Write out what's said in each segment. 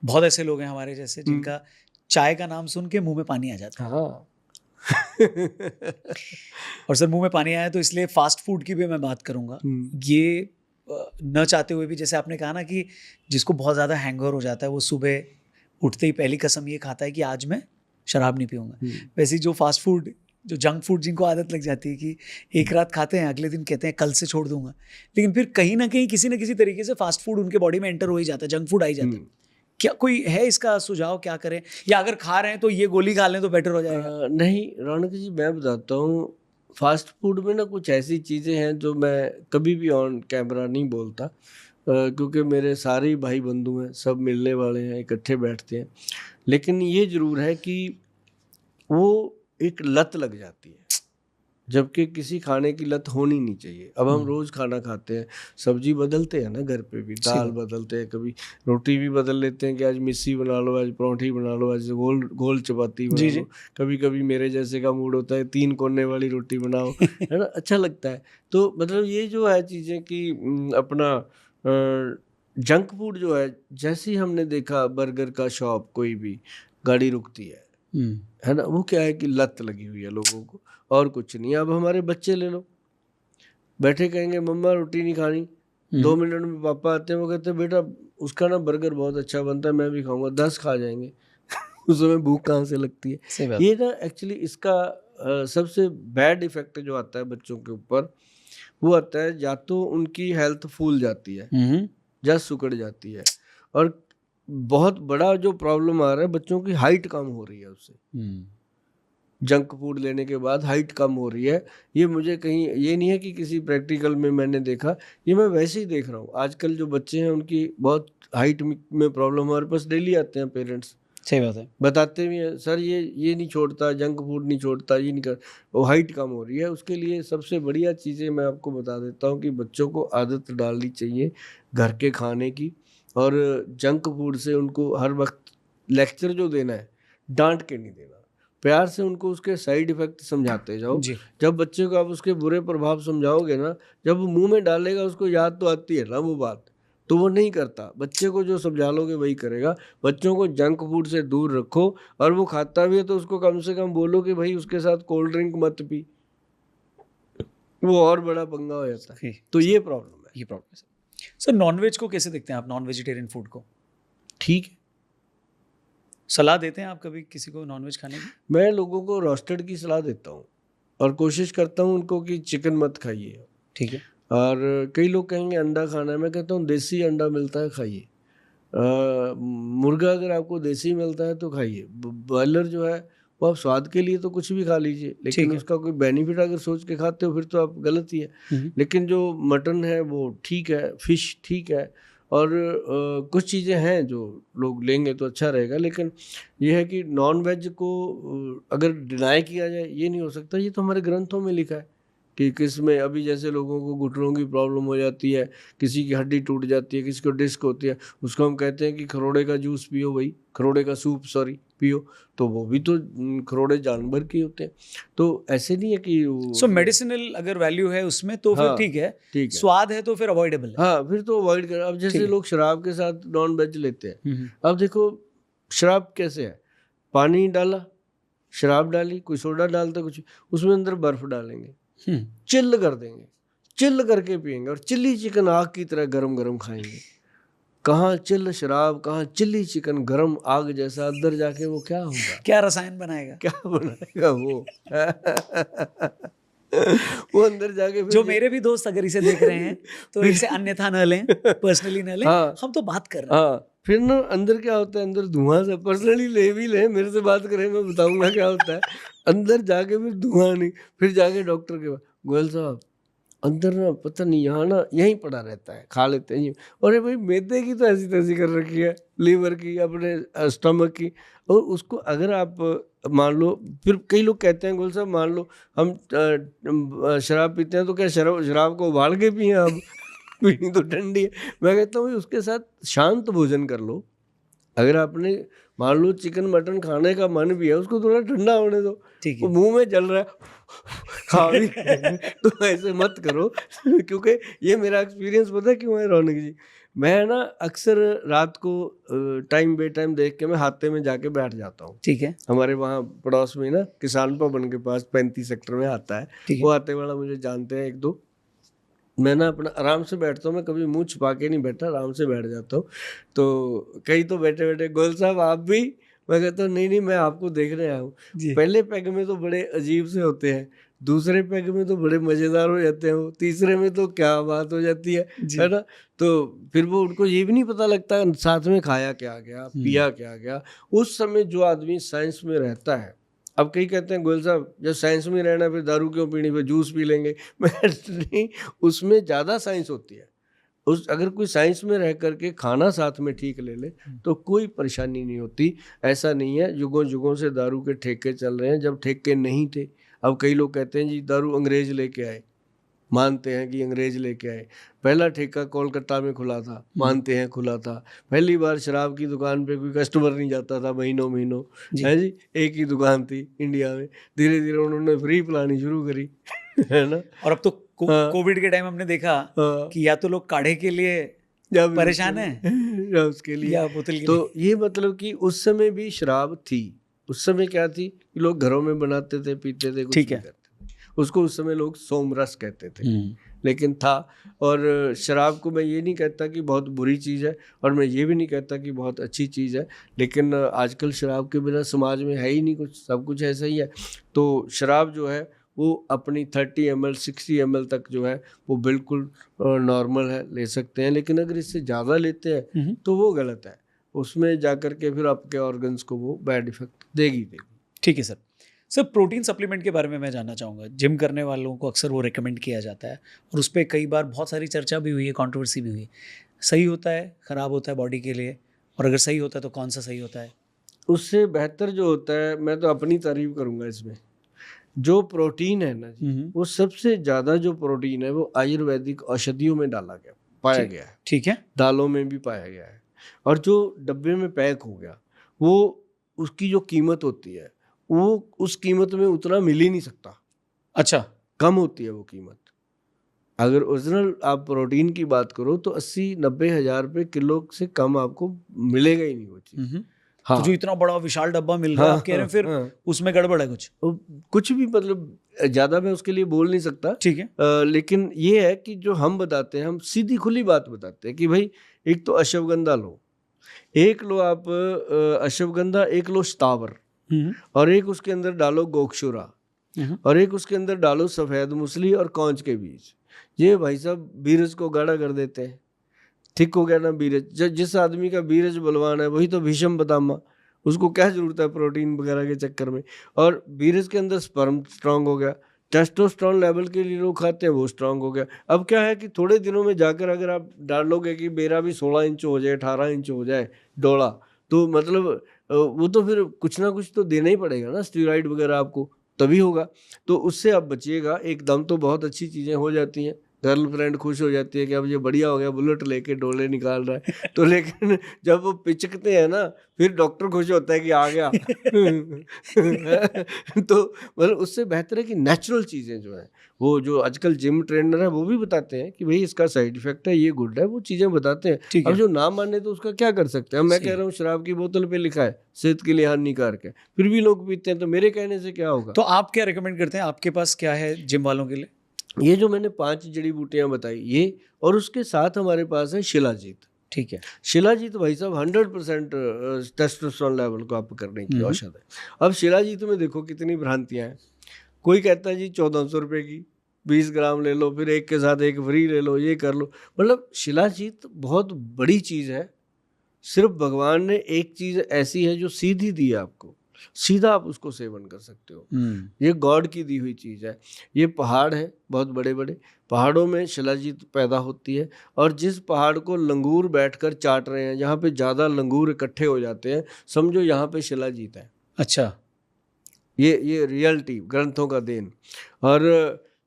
बहुत ऐसे लोग हैं हमारे जैसे जिनका चाय का नाम सुन के मुंह में पानी आ जाता है। हाँ और सर मुंह में पानी आया तो इसलिए फास्ट फूड की भी मैं बात करूंगा। ये न चाहते हुए भी, जैसे आपने कहा ना कि जिसको बहुत ज़्यादा हैंगओवर हो जाता है वो सुबह उठते ही पहली कसम ये खाता है कि आज मैं शराब नहीं पीऊंगा। वैसे ही जो फास्ट फूड, जो जंक फूड जिनको आदत लग जाती है कि एक रात खाते हैं, अगले दिन कहते हैं कल से छोड़ दूंगा, लेकिन फिर कहीं ना कहीं किसी न किसी तरीके से फास्ट फूड उनके बॉडी में एंटर हो ही जाता है, जंक फूड आ ही जाता है। क्या कोई है इसका सुझाव, क्या करें, या अगर खा रहे हैं तो ये गोली खा लें तो बेटर हो जाएगा? नहीं रौनक जी, मैं बताता हूँ, फास्ट फूड में ना कुछ ऐसी चीज़ें हैं जो मैं कभी भी ऑन कैमरा नहीं बोलता, क्योंकि मेरे सारे भाई बंधु हैं, सब मिलने वाले हैं, इकट्ठे बैठते हैं। लेकिन ये ज़रूर है कि वो एक लत लग जाती है, जबकि किसी खाने की लत होनी नहीं चाहिए। अब हम रोज़ खाना खाते हैं, सब्जी बदलते हैं ना, घर पे भी दाल बदलते हैं, कभी रोटी भी बदल लेते हैं कि आज मिस्सी बना लो, आज परोठी बना लो, आज गोल गोल चपाती बना लो। कभी कभी मेरे जैसे का मूड होता है 3 कोने वाली रोटी बनाओ, है ना, अच्छा लगता है। तो मतलब ये जो है चीज़ें कि अपना जंक फूड जो है, जैसे ही हमने देखा बर्गर का शॉप, कोई भी गाड़ी रुकती है ना, वो क्या है कि लत लगी हुई है लोगों को, और कुछ नहीं। अब हमारे बच्चे ले लो, बैठे कहेंगे मम्मा रोटी नहीं खानी, 2 मिनट में पापा आते हैं, वो कहते हैं बेटा उसका ना बर्गर बहुत अच्छा बनता है, मैं भी खाऊंगा, 10 खा जाएंगे। उस समय भूख कहाँ से लगती है। ये ना एक्चुअली इसका सबसे बैड इफेक्ट जो आता है बच्चों के ऊपर, वो आता है या तो उनकी हेल्थ फूल जाती है या सुकड़ जाती है, और बहुत बड़ा जो प्रॉब्लम आ रहा है, बच्चों की हाइट कम हो रही है उससे। जंक फूड लेने के बाद हाइट कम हो रही है। ये मुझे कहीं, ये नहीं है कि किसी प्रैक्टिकल में मैंने देखा, ये मैं वैसे ही देख रहा हूँ। आजकल जो बच्चे हैं उनकी बहुत हाइट में प्रॉब्लम, हमारे पास डेली आते हैं पेरेंट्स, सही बात है, बताते भी हैं सर ये नहीं छोड़ता, जंक फूड नहीं छोड़ता, ये नहीं कर, वो हाइट कम हो रही है। उसके लिए सबसे बढ़िया चीज़ें मैं आपको बता देता हूँ कि बच्चों को आदत डालनी चाहिए घर के खाने की, और जंक फूड से उनको हर वक्त लेक्चर जो देना है, डांट के नहीं देना, प्यार से उनको उसके साइड इफेक्ट समझाते जाओ। जब बच्चे को आप उसके बुरे प्रभाव समझाओगे ना, जब वो मुंह में डालेगा उसको याद तो आती है ना वो बात, तो वो नहीं करता। बच्चे को जो समझा लोगे वही करेगा। बच्चों को जंक फूड से दूर रखो, और वो खाता भी है तो उसको कम से कम बोलो कि भाई उसके साथ कोल्ड ड्रिंक मत पी, वो और बड़ा पंगा हो जाता है। तो ये प्रॉब्लम है। ये प्रॉब्लम है सर। नॉनवेज को कैसे देखते हैं आप, नॉन वेजिटेरियन फूड को? ठीक है, सलाह देते हैं आप कभी किसी को नॉनवेज खाने की? मैं लोगों को रोस्टेड की सलाह देता हूँ, और कोशिश करता हूँ उनको कि चिकन मत खाइए। ठीक है। और कई लोग कहेंगे अंडा खाना है, मैं कहता हूँ देसी अंडा मिलता है खाइए। मुर्गा अगर आपको देसी मिलता है तो खाइए। बॉयलर जो है वो आप स्वाद के लिए तो कुछ भी खा लीजिए, लेकिन उसका कोई बेनिफिट अगर सोच के खाते हो फिर तो आप गलत ही है। लेकिन जो मटन है वो ठीक है, फिश ठीक है, और कुछ चीज़ें हैं जो लोग लेंगे तो अच्छा रहेगा। लेकिन ये है कि नॉन वेज को अगर डिनाई किया जाए, ये नहीं हो सकता। ये तो हमारे ग्रंथों में लिखा है कि किस में, अभी जैसे लोगों को घुटनों की प्रॉब्लम हो जाती है, किसी की हड्डी टूट जाती है, किसी को डिस्क होती है, उसको हम कहते हैं कि खरोड़े का जूस पियो, भाई खरोड़े का सूप पियो, तो वो भी तो खरोड़े जानवर के होते हैं। तो ऐसे नहीं है कि सो मेडिसिनल अगर वैल्यू है उसमें तो फिर ठीक है, स्वाद है तो फिर अवॉइडेबल है। हाँ, फिर तो अवॉइड कर। अब जैसे लोग शराब के साथ नॉन वेज लेते हैं, अब देखो शराब कैसे है, पानी डाला, शराब डाली, कोई सोडा डालता, कुछ उसमें अंदर बर्फ डालेंगे, चिल्ल कर देंगे, चिल्ल करके पियेंगे, और चिल्ली चिकन आग की तरह गरम गरम खाएंगे। कहाँ चिल्ल शराब, कहाँ चिल्ली चिकन, गरम आग जैसा। अंदर जाके वो क्या होगा, क्या रसायन बनाएगा, क्या बनाएगा वो। वो अंदर जाके जो मेरे भी दोस्त अगर इसे देख रहे हैं तो इसे अन्यथा न लें, पर्सनली न लें। हम तो बात कर रहे हैं। फिर ना अंदर क्या होता है, अंदर धुआं से, पर्सनली ले भी ले, मेरे से बात करें, मैं बताऊंगा क्या होता है। अंदर जाके फिर धुआं नहीं, फिर जाके डॉक्टर के पास, गोयल साहब अंदर ना पता नहीं, यहाँ ना यहीं पड़ा रहता है, खा लेते हैं। अरे भाई मैदे की तो ऐसी तैसी कर रखी है, लीवर की, अपने स्टमक की। और उसको अगर आप मान लो, फिर कई लोग कहते हैं गोयल साहब मान लो हम शराब पीते हैं तो क्या शराब को उबाल के पिए हम? पीनी तो ठंडी है। मैं कहता हूँ उसके साथ शांत भोजन कर लो। अगर आपने मान लो चिकन मटन खाने का मन भी है, उसको थोड़ा ठंडा होने दो। वो मुंह में जल रहा है खा भी तो ऐसे मत करो। क्योंकि ये मेरा एक्सपीरियंस पता है क्यों है रौनक जी, मैं ना अक्सर रात को टाइम बे टाइम देख के मैं हाथे में जाके बैठ जाता हूँ। ठीक है, हमारे वहाँ पड़ोस में ना किसान भवन के पास 35 सेक्टर में आता है, ठीक वो है। हाथे वाला मुझे जानते हैं एक दो। मैं ना अपना आराम से बैठता हूँ, मैं कभी मुंह छुपा के नहीं बैठा, आराम से बैठ जाता हूँ। तो कई तो बैठे बैठे गोयल साहब आप भी, मैं कहता हूँ नहीं नहीं मैं आपको देखने आया हूँ। जी। पहले पैग में तो बड़े अजीब से होते हैं, दूसरे पैग में तो बड़े मजेदार हो जाते हैं, वो तीसरे में तो क्या बात हो जाती है जी। ना। तो फिर वो उनको ये भी नहीं पता लगता साथ में खाया क्या गया, पिया क्या गया। उस समय जो आदमी साइंस में रहता है, अब कई कहते हैं गोयल साहब जब साइंस में रहना फिर दारू क्यों पीनी, फिर जूस पी लेंगे। मैं नहीं, उसमें ज़्यादा साइंस होती है। उस अगर कोई साइंस में रह करके खाना साथ में ठीक ले ले तो कोई परेशानी नहीं होती। ऐसा नहीं है युगों युगों से दारू के ठेके चल रहे हैं, जब ठेके नहीं थे। अब कई लोग कहते हैं जी दारू अंग्रेज लेके आए, मानते हैं कि अंग्रेज लेके आए। पहला ठेका कोलकाता में खुला था, मानते हैं खुला था। पहली बार शराब की दुकान पे कोई कस्टमर नहीं जाता था महीनों महीनों, है जी, एक ही दुकान थी इंडिया में। धीरे धीरे उन्होंने फ्री पिलानी शुरू करी है ना। और अब तो हाँ। कोविड के टाइम हमने देखा हाँ। कि या तो लोग काढ़े के लिए या भी परेशान उसके है लिए- या उसके लिए या बोतल के लिए। तो ये मतलब कि उस समय भी शराब थी। उस समय क्या थी कि लोग घरों में बनाते थे, पीते थे, कुछ ठीक भी है। करते थे। उसको उस समय लोग सोमरस कहते थे, हम्म, लेकिन था। और शराब को मैं ये नहीं कहता कि बहुत बुरी चीज़ है, और मैं ये भी नहीं कहता कि बहुत अच्छी चीज़ है, लेकिन आजकल शराब के बिना समाज में है ही नहीं कुछ, सब कुछ ऐसा ही है। तो शराब जो है वो अपनी 30 ml 60 ml तक जो है वो बिल्कुल नॉर्मल है, ले सकते हैं। लेकिन अगर इससे ज़्यादा लेते हैं तो वो गलत है, उसमें जा कर के फिर आपके ऑर्गन्स को वो बैड इफेक्ट देगी। ठीक है सर। सर प्रोटीन सप्लीमेंट के बारे में मैं जानना चाहूँगा। जिम करने वालों को अक्सर वो रिकमेंड किया जाता है और उस पर कई बार बहुत सारी चर्चा भी हुई है, कंट्रोवर्सी भी हुई है। सही होता है, ख़राब होता है बॉडी के लिए, और अगर सही होता है तो कौन सा सही होता है? उससे बेहतर जो होता है, मैं तो अपनी तारीफ करूँगा इसमें, जो प्रोटीन है ना जी, वो सबसे ज़्यादा जो प्रोटीन है वो आयुर्वेदिक औषधियों में डाला गया, पाया गया है। ठीक है। दालों में भी पाया गया है। और जो डब्बे में पैक हो गया वो, उसकी जो कीमत होती है वो उस कीमत में उतना मिल ही नहीं सकता, अच्छा। कम होती है वो कीमत। अगर ओरिजिनल आप प्रोटीन की बात करो तो 80-90 हज़ार रुपये किलो से कम आपको मिलेगा ही नहीं वो चीज़। हाँ, तो जो इतना बड़ा विशाल डब्बा मिल रहा है, हाँ, आप कह रहे हैं हाँ, फिर हाँ। उसमें गड़बड़ है कुछ? कुछ भी मतलब ज़्यादा मैं उसके लिए बोल नहीं सकता। ठीक है। लेकिन ये है कि जो हम बताते हैं, हम सीधी खुली बात बताते हैं कि भाई एक तो अश्वगंधा लो, एक लो आप अश्वगंधा, एक लो शतावर, और एक उसके अंदर डालो गोक्षुरा, और एक उसके अंदर डालो सफ़ेद मूसली और कौंच के बीज। ये भाई साहब बीरज को गाढ़ा कर देते हैं। ठीक हो गया ना बीरज। जिस आदमी का बीरज बलवान है वही तो भीषम पितामह, उसको क्या जरूरत है प्रोटीन वगैरह के चक्कर में। और बीरज के अंदर स्पर्म स्ट्रांग हो गया, टेस्टोस्टेरोन लेवल के लिए लोग खाते हैं वो स्ट्रांग हो गया। अब क्या है कि थोड़े दिनों में जाकर अगर आप डालोगे कि मेरा भी 16 इंच हो जाए, 18 इंच हो जाए डोला, तो मतलब वो तो फिर कुछ ना कुछ तो देना ही पड़ेगा ना, स्टेरॉइड वगैरह आपको, तभी होगा। तो उससे आप बचिएगा। एकदम तो बहुत अच्छी चीज़ें हो जाती हैं, गर्लफ्रेंड खुश हो जाती है कि अब ये बढ़िया हो गया, बुलेट लेके डोले निकाल रहा है। तो लेकिन जब वो पिचकते हैं ना, फिर डॉक्टर खुश होता है कि आ गया। तो मतलब उससे बेहतर है कि नेचुरल चीज़ें जो हैं, वो जो आजकल जिम ट्रेनर है वो भी बताते हैं कि भाई इसका साइड इफेक्ट है, ये गुड है, वो चीज़ें बताते हैं। ठीक अब है। जो ना माने तो उसका क्या कर सकते हैं। अब मैं सही कह है। रहा हूँ शराब की बोतल पे लिखा है सेहत के लिए हानिकारक है, फिर भी लोग पीते हैं, तो मेरे कहने से क्या होगा। तो आप क्या रिकमेंड करते हैं? आपके पास क्या है जिम वालों के लिए? ये जो मैंने 5 जड़ी बूटियां बताई ये, और उसके साथ हमारे पास है शिलाजीत। ठीक है। शिलाजीत भाई साहब 100% टेस्टोस्टेरोन लेवल को अप करने की औषध है। अब शिलाजीत में देखो कितनी भ्रांतियां हैं। कोई कहता है जी 1400 रुपये की 20 ग्राम ले लो, फिर एक के साथ एक फ्री ले लो, ये कर लो। मतलब शिलाजीत बहुत बड़ी चीज़ है। सिर्फ भगवान ने एक चीज़ ऐसी है जो सीधी दी है आपको, सीधा आप उसको सेवन कर सकते हो। ये गॉड की दी हुई चीज़ है। ये पहाड़ है बहुत बड़े बड़े, पहाड़ों में शिलाजीत पैदा होती है। और जिस पहाड़ को लंगूर बैठकर चाट रहे हैं, जहाँ पे ज़्यादा लंगूर इकट्ठे हो जाते हैं, समझो यहाँ पे शिलाजीत है। अच्छा। ये रियलिटी ग्रंथों का देन। और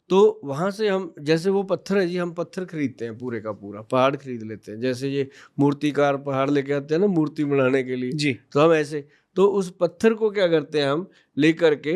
तो वहाँ से हम, जैसे वो पत्थर है जी, हम पत्थर खरीदते हैं, पूरे का पूरा पहाड़ खरीद लेते हैं। जैसे ये मूर्तिकार पहाड़ लेके आते हैं ना मूर्ति बनाने के लिए, जी। तो हम ऐसे, तो उस पत्थर को क्या करते हैं हम, लेकर के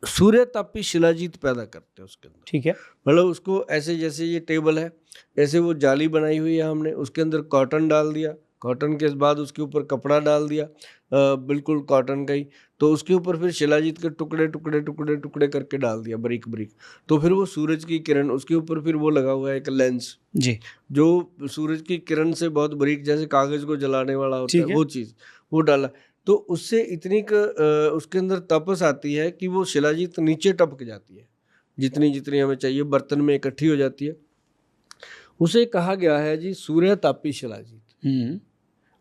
सूर्यतापी शिलाजीत पैदा करते हैं उसके अंदर। ठीक है। मतलब उसको ऐसे, जैसे ये टेबल है, ऐसे वो जाली बनाई हुई है हमने, उसके अंदर कॉटन डाल दिया, कॉटन के बाद उसके ऊपर कपड़ा डाल दिया, बिल्कुल कॉटन का ही, तो उसके ऊपर फिर शिलाजीत के टुकड़े टुकड़े टुकड़े टुकड़े करके डाल दिया, बारीक बारीक। तो फिर वो सूरज की किरण, उसके ऊपर फिर वो लगा हुआ है एक लेंस, जी। जो सूरज की किरण से बहुत बारीक, जैसे कागज को जलाने वाला होता ठीक है, है। वो चीज़ वो डाला। तो उससे इतनी उसके अंदर तपस आती है कि वो शिलाजीत नीचे टपक जाती है, जितनी जितनी हमें चाहिए बर्तन में इकट्ठी हो जाती है। उसे कहा गया है जी सूर्यतापी शिलाजीत,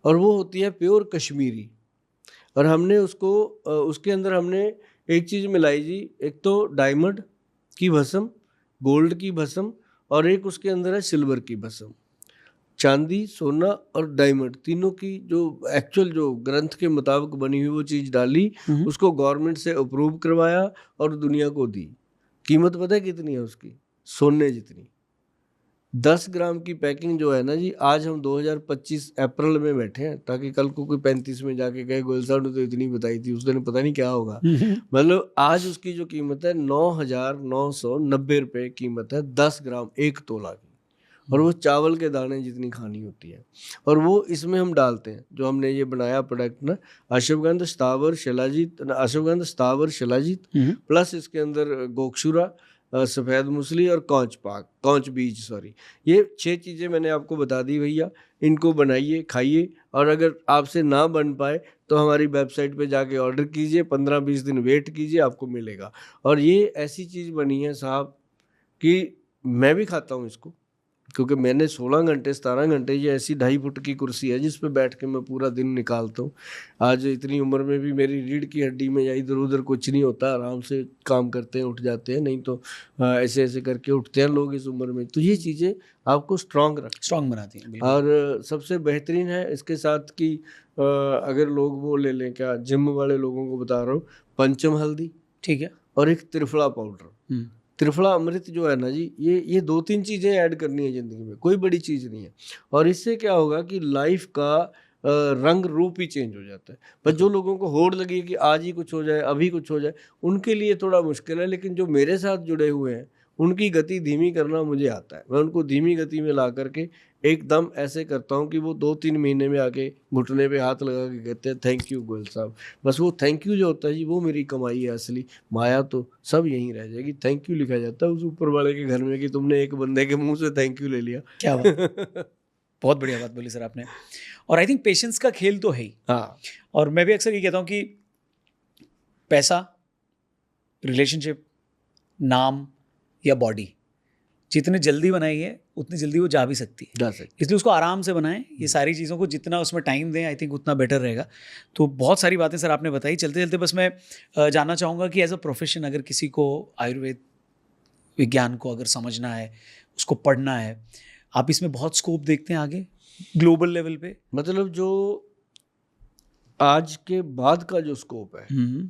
और वो होती है प्योर कश्मीरी। और हमने उसको उसके अंदर हमने एक चीज़ मिलाई जी, एक तो डायमंड की भस्म, गोल्ड की भस्म, और एक उसके अंदर है सिल्वर की भस्म। चांदी, सोना और डायमंड, तीनों की जो एक्चुअल जो ग्रंथ के मुताबिक बनी हुई वो चीज़ डाली, उसको गवर्नमेंट से अप्रूव करवाया और दुनिया को दी। कीमत पता है कितनी है उसकी? सोने जितनी। 10 ग्राम की पैकिंग जो है ना जी, आज हम 2025 अप्रैल में बैठे हैं, ताकि कल को कोई 35 में जाके कहे गोयल साहब ने तो इतनी बताई थी, उस दिन पता नहीं क्या होगा। मतलब आज उसकी जो कीमत है 9,990 रुपये कीमत है, 10 ग्राम 1 तोला की। और वो चावल के दाने जितनी खानी होती है। और वो इसमें हम डालते हैं, जो हमने ये बनाया प्रोडक्ट ना, अश्वगंध स्थावर शिलाजीत, अश्वगंध स्थावर शिलाजीत, प्लस इसके अंदर गोक्षुरा, सफ़ेद मूसली और कौच बीज, सॉरी, ये 6 चीज़ें मैंने आपको बता दी भैया। इनको बनाइए, खाइए, और अगर आपसे ना बन पाए तो हमारी वेबसाइट पे जाके ऑर्डर कीजिए, 15-20 दिन वेट कीजिए, आपको मिलेगा। और ये ऐसी चीज़ बनी है साहब कि मैं भी खाता हूँ इसको, क्योंकि मैंने 16 घंटे 17 घंटे, ये ऐसी 2.5 फुट की कुर्सी है जिस पे बैठ के मैं पूरा दिन निकालता हूँ। आज इतनी उम्र में भी मेरी रीढ़ की हड्डी में या इधर उधर कुछ नहीं होता, आराम से काम करते हैं, उठ जाते हैं। नहीं तो ऐसे ऐसे करके उठते हैं लोग इस उम्र में। तो ये चीज़ें आपको स्ट्रांग बनाती हैं। और सबसे बेहतरीन है इसके साथ कि अगर लोग वो ले लें, क्या जिम वाले लोगों को बता रहा हूँ, पंचम हल्दी, ठीक है, और एक त्रिफला पाउडर। त्रिफला अमृत जो है ना जी, ये 2-3 चीज़ें ऐड करनी है ज़िंदगी में, कोई बड़ी चीज़ नहीं है। और इससे क्या होगा कि लाइफ का रंग रूप ही चेंज हो जाता है। पर जो लोगों को होड़ लगी है कि आज ही कुछ हो जाए, अभी कुछ हो जाए, उनके लिए थोड़ा मुश्किल है। लेकिन जो मेरे साथ जुड़े हुए हैं, उनकी गति धीमी करना मुझे आता है। मैं उनको धीमी गति में ला करके एकदम ऐसे करता हूँ कि वो 2-3 महीने में आके घुटने पे हाथ लगा के कहते हैं थैंक यू गोयल साहब। बस वो थैंक यू जो होता है जी, वो मेरी कमाई है असली। माया तो सब यहीं रह जाएगी। थैंक यू लिखा जाता है उस ऊपर वाले के घर में कि तुमने एक बंदे के मुंह से थैंक यू ले लिया। क्या बात बहुत बढ़िया बात बोली सर आपने। और आई थिंक पेशेंस का खेल तो है ही। हाँ, और मैं भी अक्सर ये कहता हूँ कि पैसा, रिलेशनशिप, नाम या बॉडी जितने जल्दी बनाइए उतनी जल्दी वो जा भी सकती है। इसलिए उसको आराम से बनाएं। ये सारी चीज़ों को जितना उसमें टाइम दें, आई थिंक उतना बेटर रहेगा। तो बहुत सारी बातें सर आपने बताई। चलते चलते बस मैं जानना चाहूँगा कि एज अ प्रोफेशन अगर किसी को आयुर्वेद विज्ञान को अगर समझना है, उसको पढ़ना है, आप इसमें बहुत स्कोप देखते हैं आगे ग्लोबल लेवल पे? मतलब जो आज के बाद का जो स्कोप है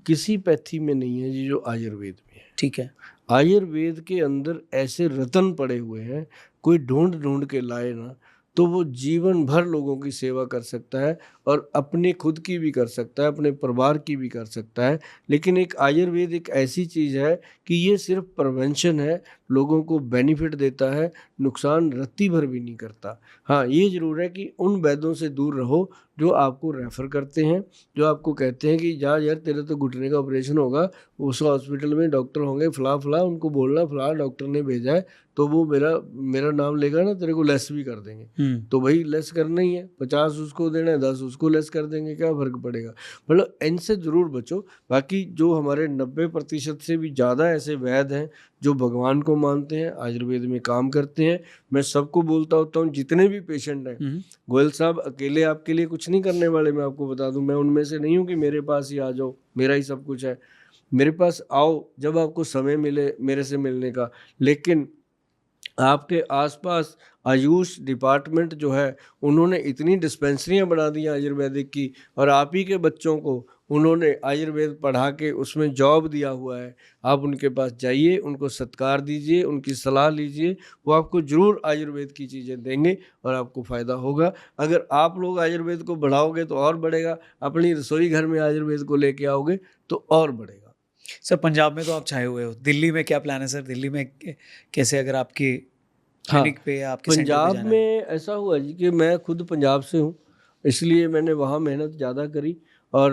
किसी पैथी में नहीं है जी, जो आयुर्वेद में है। ठीक है। आयुर्वेद के अंदर ऐसे रतन पड़े हुए हैं, कोई ढूंढ ढूंढ के लाए ना, तो वो जीवन भर लोगों की सेवा कर सकता है, और अपनी खुद की भी कर सकता है, अपने परिवार की भी कर सकता है। लेकिन एक आयुर्वेद एक ऐसी चीज़ है कि ये सिर्फ प्रिवेंशन है, लोगों को बेनिफिट देता है, नुकसान रत्ती भर भी नहीं करता। हाँ, ये ज़रूर है कि उन वैद्यों से दूर रहो जो आपको रेफ़र करते हैं, जो आपको कहते हैं कि जा यार तेरे तो घुटने का ऑपरेशन होगा, उस हॉस्पिटल में डॉक्टर होंगे फला फला, उनको बोलना फला डॉक्टर ने भेजा है, तो वो मेरा नाम लेगा ना, तेरे को लेस भी कर देंगे। तो भाई लेस करना ही है, 50 उसको देना है, 10 उसको लेस कर देंगे, क्या फ़र्क पड़ेगा। मतलब इनसे ज़रूर बचो। बाकी जो हमारे 90% से भी ज़्यादा ऐसे वैद्य हैं जो भगवान को मानते हैं, आयुर्वेद में काम करते हैं। मैं सबको बोलता होता हूँ, जितने भी पेशेंट हैं, गोयल साहब अकेले आपके लिए कुछ नहीं करने वाले। मैं आपको बता दूं, मैं उनमें से नहीं हूँ कि मेरे पास ही आ जाओ, मेरा ही सब कुछ है। मेरे पास आओ जब आपको समय मिले मेरे से मिलने का। लेकिन आपके आसपास आयुष डिपार्टमेंट जो है, उन्होंने इतनी डिस्पेंसरियां बना दी आयुर्वेदिक की, और आप ही के बच्चों को उन्होंने आयुर्वेद पढ़ा के उसमें जॉब दिया हुआ है। आप उनके पास जाइए, उनको सत्कार दीजिए, उनकी सलाह लीजिए, वो आपको ज़रूर आयुर्वेद की चीज़ें देंगे और आपको फ़ायदा होगा। अगर आप लोग आयुर्वेद को बढ़ाओगे तो और बढ़ेगा, अपनी रसोई घर में आयुर्वेद को लेके आओगे तो और बढ़ेगा। सर पंजाब में तो आप छाए हुए हो, दिल्ली में क्या प्लान है सर? दिल्ली में कैसे, अगर आपकी हाँ, क्लिनिक पे या आपके सेंटर पे पंजाब जाना है? में ऐसा हुआ जी कि मैं खुद पंजाब से हूँ, इसलिए मैंने वहाँ मेहनत ज़्यादा करी और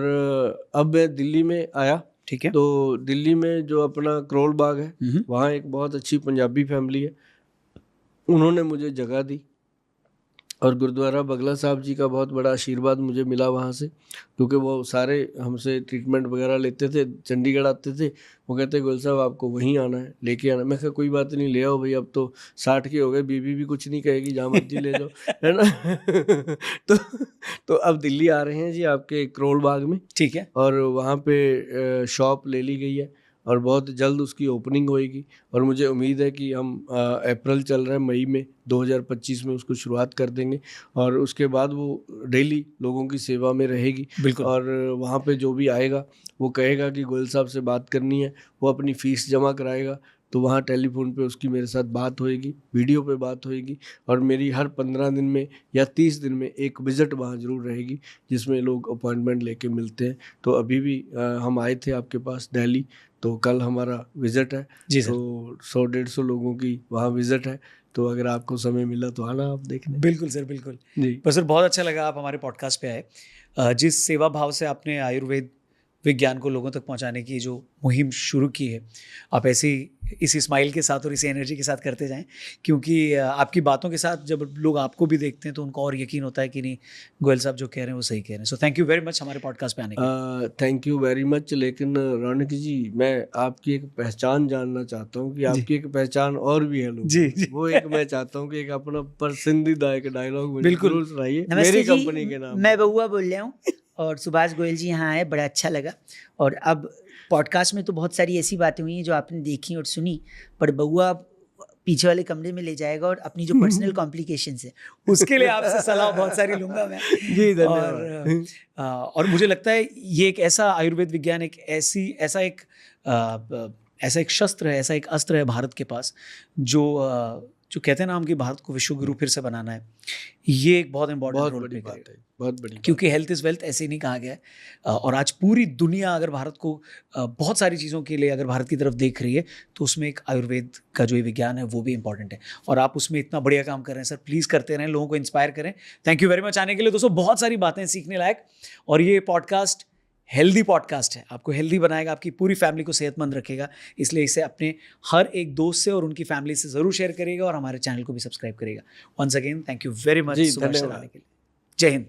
अब मैं दिल्ली में आया। ठीक है। तो दिल्ली में जो अपना करोल बाग है, हम्म। वहाँ एक बहुत अच्छी पंजाबी फैमिली है, उन्होंने मुझे जगह दी और गुरुद्वारा बगला साहब जी का बहुत बड़ा आशीर्वाद मुझे मिला वहाँ से, क्योंकि वो सारे हमसे ट्रीटमेंट वगैरह लेते थे, चंडीगढ़ आते थे, वो कहते गोयल साहब आपको वहीं आना है, लेके आना है। मैं कहा कोई बात नहीं, ले आओ भाई, अब तो 60 के हो गए, बीबी भी कुछ नहीं कहेगी, जहाँ मर्जी ले जाओ, है ना। तो अब दिल्ली आ रहे हैं जी आपके करोल बाग में, ठीक है। और वहाँ पे शॉप ले ली गई है और बहुत जल्द उसकी ओपनिंग होएगी और मुझे उम्मीद है कि हम अप्रैल चल रहा है, मई में 2025 में उसको शुरुआत कर देंगे और उसके बाद वो डेली लोगों की सेवा में रहेगी। बिल्कुल। और वहाँ पे जो भी आएगा वो कहेगा कि गोयल साहब से बात करनी है, वो अपनी फ़ीस जमा कराएगा, तो वहाँ टेलीफोन पे उसकी मेरे साथ बात होएगी, वीडियो पे बात होएगी और मेरी हर 15 दिन में या 30 दिन में एक विज़िट वहाँ ज़रूर रहेगी, जिसमें लोग अपॉइंटमेंट लेके मिलते हैं। तो अभी भी हम आए थे आपके पास दिल्ली, तो कल हमारा विज़िट है। जी सर। तो 100-150 लोगों की वहाँ विज़िट है, तो अगर आपको समय मिला तो आना आप देखने। बिल्कुल सर, बिल्कुल। जी। पर सर बहुत अच्छा लगा आप हमारे पॉडकास्ट पे आए। जिस सेवा भाव से आपने आयुर्वेद विज्ञान को लोगों तक पहुंचाने की जो मुहिम शुरू की है, आप ऐसी इसी स्माइल के साथ और इसी एनर्जी के साथ करते जाएं, क्योंकि आपकी बातों के साथ जब लोग आपको भी देखते हैं तो उनको और यकीन होता है कि नहीं, गोयल साहब जो कह रहे हैं वो सही कह रहे हैं। So thank you very much हमारे पॉडकास्ट पे आने के लिए। Thank you very much. लेकिन रौनक जी, मैं आपकी एक पहचान जानना चाहता हूँ कि जी। आपकी एक पहचान और भी है लोगों जी, में। जी। वो एक मैं चाहता हूँ कि एक अपना पसंदीदा एक डायलॉग मुझे बिल्कुल। जरूर सुनाइए, नमस्ते मेरी जी, कंपनी के नाम मैं पे। बउआ बोल रहा हूँ और सुभाष गोयल जी यहाँ आए, बड़ा अच्छा लगा। और अब पॉडकास्ट में तो बहुत सारी ऐसी बातें हुई हैं जो आपने देखी और सुनी, पर बउआ पीछे वाले कमरे में ले जाएगा और अपनी जो पर्सनल कॉम्प्लिकेशंस है उसके लिए आपसे सलाह बहुत सारी लूंगा मैं। जी, और धन्यवाद। और मुझे लगता है ये एक ऐसा आयुर्वेद विज्ञान, एक ऐसा एक शस्त्र है, ऐसा एक अस्त्र है भारत के पास, जो कहते हैं ना हम कि भारत को विश्व गुरु फिर से बनाना है। ये एक बहुत इंपॉर्टेंट बहुत रोल बड़ी प्ले बात करेगा, है, बहुत बड़ी बात क्योंकि हेल्थ इज़ वेल्थ ऐसे ही नहीं कहा गया है। और आज पूरी दुनिया अगर भारत को बहुत सारी चीज़ों के लिए अगर भारत की तरफ देख रही है, तो उसमें एक आयुर्वेद का जो ये विज्ञान है वो भी इंपॉर्टेंट है, और आप उसमें इतना बढ़िया काम कर रहे हैं सर। प्लीज़ करते रहें, लोगों को इंस्पायर करें। थैंक यू वेरी मच आने के लिए दोस्तों, बहुत सारी बातें सीखने लायक। और ये पॉडकास्ट हेल्दी पॉडकास्ट है, आपको हेल्दी बनाएगा, आपकी पूरी फैमिली को सेहतमंद रखेगा, इसलिए इसे अपने हर एक दोस्त से और उनकी फैमिली से ज़रूर शेयर करिएगा और हमारे चैनल को भी सब्सक्राइब करिएगा। Once again thank you very much ji, Subhash sir धन्यवाद। आने के लिए। जय हिंद।